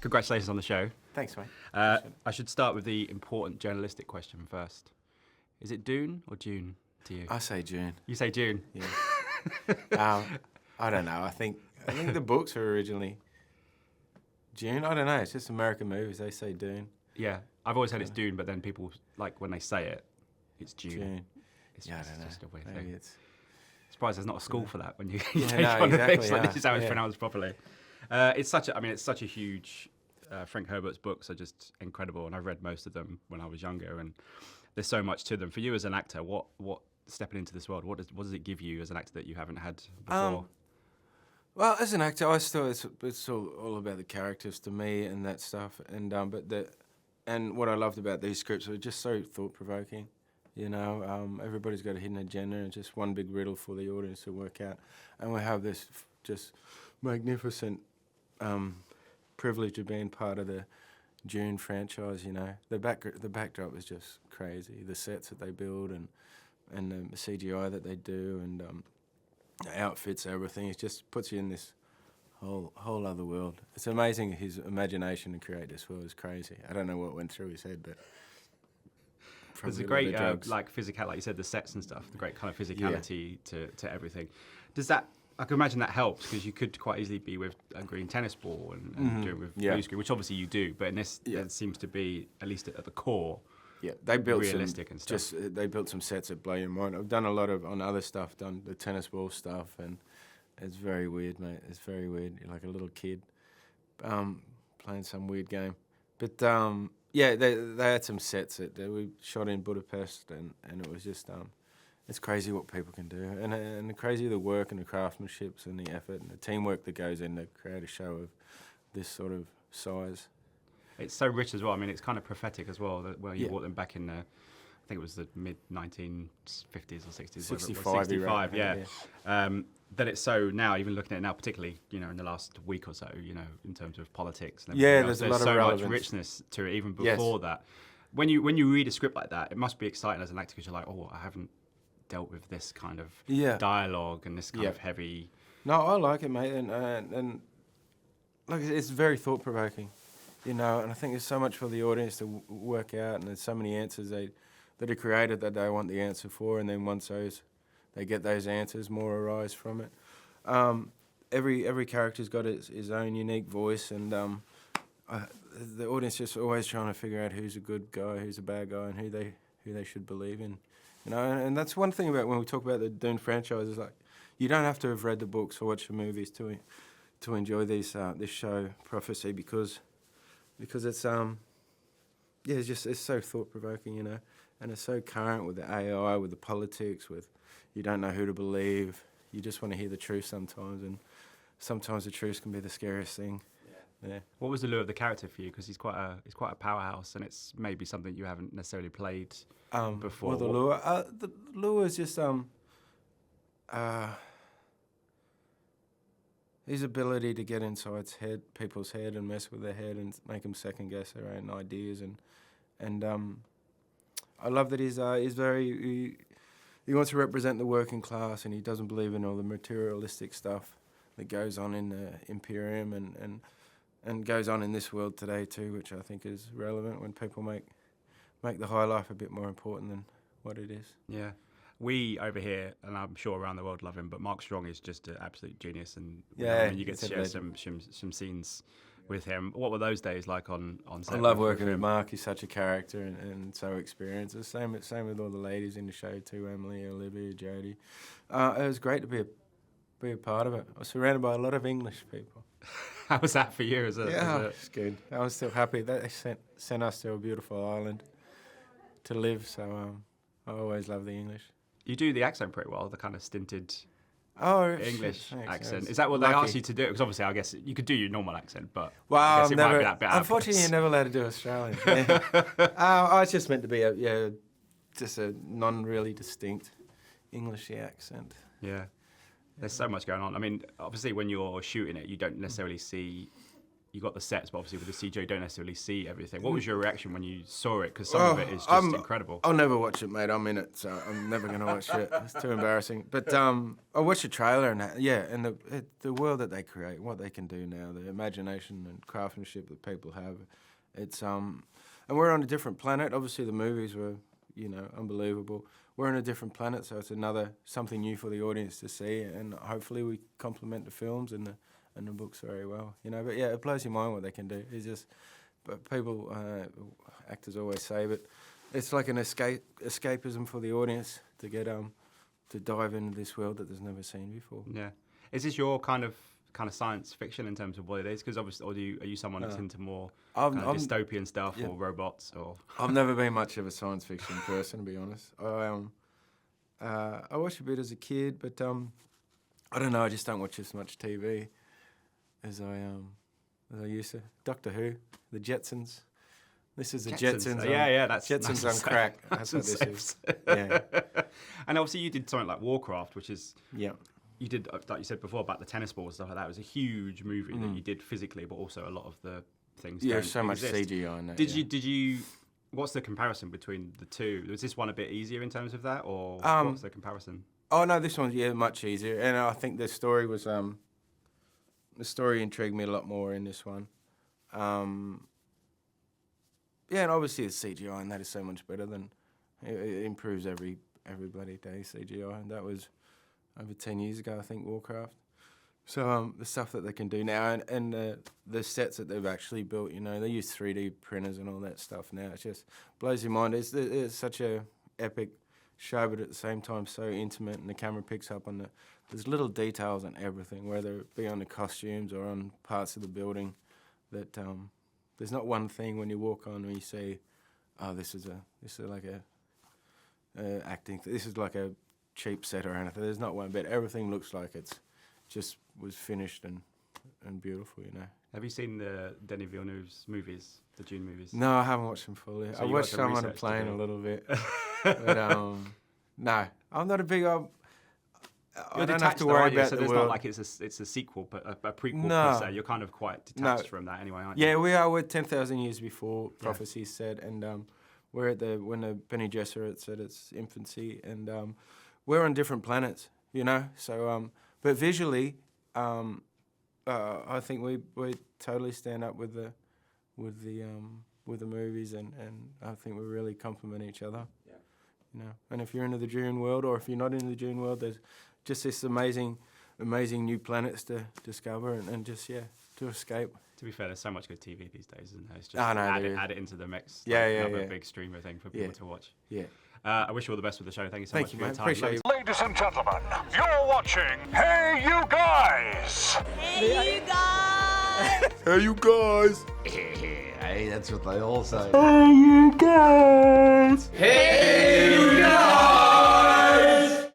Congratulations on the show. Thanks, mate. I should start with the important journalistic question first. Is it Dune or June to you? I say June. You say June? Yeah. I don't know. I think the books were originally June. I don't know. It's just American movies. They say Dune. Yeah. I've always said it's Dune, but then people, like, when they say it, it's June. June. It's I just, don't know. just a weird Maybe thing. it's... Surprised there's not a school for that when you Yeah, take no, on exactly, things like yeah, this is how it's yeah. pronounced properly. It's such a huge... Frank Herbert's books are just incredible, and I've read most of them when I was younger, and there's so much to them. For you as an actor, what stepping into this world, what does it give you as an actor that you haven't had before? Well, as an actor, it's all about the characters to me and that stuff, and and what I loved about these scripts were just so thought provoking. You know, everybody's got a hidden agenda and just one big riddle for the audience to work out, and we have this just magnificent privilege of being part of the Dune franchise. You know, the backdrop is just crazy. The sets that they build and the CGI that they do and the outfits, everything. It just puts you in this whole other world. It's amazing. His imagination to create this world is crazy. I don't know what went through his head, but there's a great like physical, like you said, the sets and stuff. The great kind of physicality to everything. Does that? I can imagine that helps because you could quite easily be with a green tennis ball and do it with blue screen, which obviously you do. But in this, it seems to be at least at the core. Yeah, they built realistic and stuff. They built some sets that blow your mind. I've done a lot on other stuff, done the tennis ball stuff, and it's very weird, mate. It's very weird. You're like a little kid playing some weird game. But yeah, they had some sets that we shot in Budapest, and it was just it's crazy what people can do, and the crazy the work and the craftsmanship and the effort and the teamwork that goes in to create a show of this sort of size. It's so rich as well. I mean, it's kind of prophetic as well. That you brought them back in the, I think it was the mid 1950s or 60s. 65, yeah. That it's so now, even looking at it now, particularly in the last week or so, in terms of politics. And there's a lot of so relevance. much richness to it even before that. When you read a script like that, it must be exciting as an actor because you're like, oh, I haven't dealt with this kind of dialogue and this kind of heavy. No, I like it, mate, and like it's very thought provoking. And I think there's so much for the audience to work out, and there's so many answers that are created that they want the answer for, and then once they get those answers, more arise from it. Every character's got his own unique voice, and the audience just always trying to figure out who's a good guy, who's a bad guy, and who they should believe in. And that's one thing about when we talk about the Dune franchise is like you don't have to have read the books or watch the movies to enjoy this show Prophecy because it's it's so thought provoking, and it's so current with the AI, with the politics, with you don't know who to believe. You just want to hear the truth sometimes, and sometimes the truth can be the scariest thing. Yeah. What was the lure of the character for you? Because he's quite a powerhouse, and it's maybe something you haven't necessarily played before. Well, the lure is just his ability to get inside people's head and mess with their head and make them second guess their own ideas, and I love that he's very he wants to represent the working class, and he doesn't believe in all the materialistic stuff that goes on in the Imperium and goes on in this world today too, which I think is relevant when people make the high life a bit more important than what it is. Yeah. We over here, and I'm sure around the world, love him, but Mark Strong is just an absolute genius, and you get to share some scenes with him. What were those days like on set? I love working with Mark. He's such a character and so experienced. The same with all the ladies in the show too, Emily, Olivia, Jodhi. It was great to be a part of it. I was surrounded by a lot of English people. How was that for you? It's good. I was still happy that they sent us to a beautiful island to live, so I always love the English. You do the accent pretty well, the kind of stinted English accent. Is that what they asked you to do? Because obviously, I guess you could do your normal accent, but I guess it might be that bit. Unfortunately, you're never allowed to do Australian. I was just meant to be just a non-really distinct English accent. Yeah. There's so much going on. I mean, obviously, when you're shooting it, you don't necessarily see you got the sets, but obviously with the CGI you don't necessarily see everything. What was your reaction when you saw it? Because some of it is just incredible. I'll never watch it, mate. I'm in it, so I'm never going to watch it. It's too embarrassing. But I watched the trailer and and the world that they create, what they can do now, the imagination and craftsmanship that people have. It's and we're on a different planet. Obviously, the movies were, unbelievable. We're on a different planet, so it's something new for the audience to see, and hopefully we complement the films and the books very well, But yeah, it blows your mind what they can do. It's just, but people, actors always say, but it's like an escapism for the audience to get to dive into this world that they've never seen before. Yeah, is this your kind of science fiction in terms of what it is? Because obviously, are you someone that's into more dystopian stuff or robots or? I've never been much of a science fiction person, to be honest. I watched a bit as a kid, but I don't know. I just don't watch as much TV as I used to. Doctor Who, the Jetsons. This is the Jetsons. That's Jetsons on crack. That's what this is. Yeah. And obviously you did something like Warcraft, which is you did, like you said before, about the tennis ball and stuff like that. It was a huge movie that you did physically, but also a lot of the things. Yeah, so much CGI in that. Did you? What's the comparison between the two? Was this one a bit easier in terms of that, or what's the comparison? Oh no, this one's much easier, and I think the story was the story intrigued me a lot more in this one. And obviously the CGI and that is so much better than it improves every bloody day CGI, and that was over 10 years ago, I think, Warcraft. So the stuff that they can do now and the sets that they've actually built, they use 3D printers and all that stuff now. It just blows your mind. It's such a epic show, but at the same time so intimate, and the camera picks up on there's little details on everything, whether it be on the costumes or on parts of the building, that there's not one thing when you walk on and you see, this is like a acting. This is like a cheap set or anything. There's not one bit. Everything looks like it's just was finished and beautiful, Have you seen the Denis Villeneuve's movies, the Dune movies? No, I haven't watched them fully. So I watched some on a plane a little bit. But no, I'm not a big... I don't have to worry about the world. It's not like it's a sequel, but a prequel per se. You're kind of quite detached from that anyway, aren't you? Yeah, we are. We're 10,000 years before prophecy said, and we're at when the Bene Gesserit at its infancy, and we're on different planets, So, but visually, I think we totally stand up with the movies, and I think we really complement each other. Yeah. And if you're into the Dune world, or if you're not into the Dune world, there's just this amazing new planets to discover and just to escape. To be fair, there's so much good TV these days, isn't there? It's just add it into the mix. Another big streamer thing for people to watch. Yeah. I wish you all the best with the show. Thank you so much for your time. Appreciate you. Ladies and gentlemen, you're watching Hey You Guys! Hey you guys! Hey you guys! Hey, that's what they all say. Hey you guys! Hey!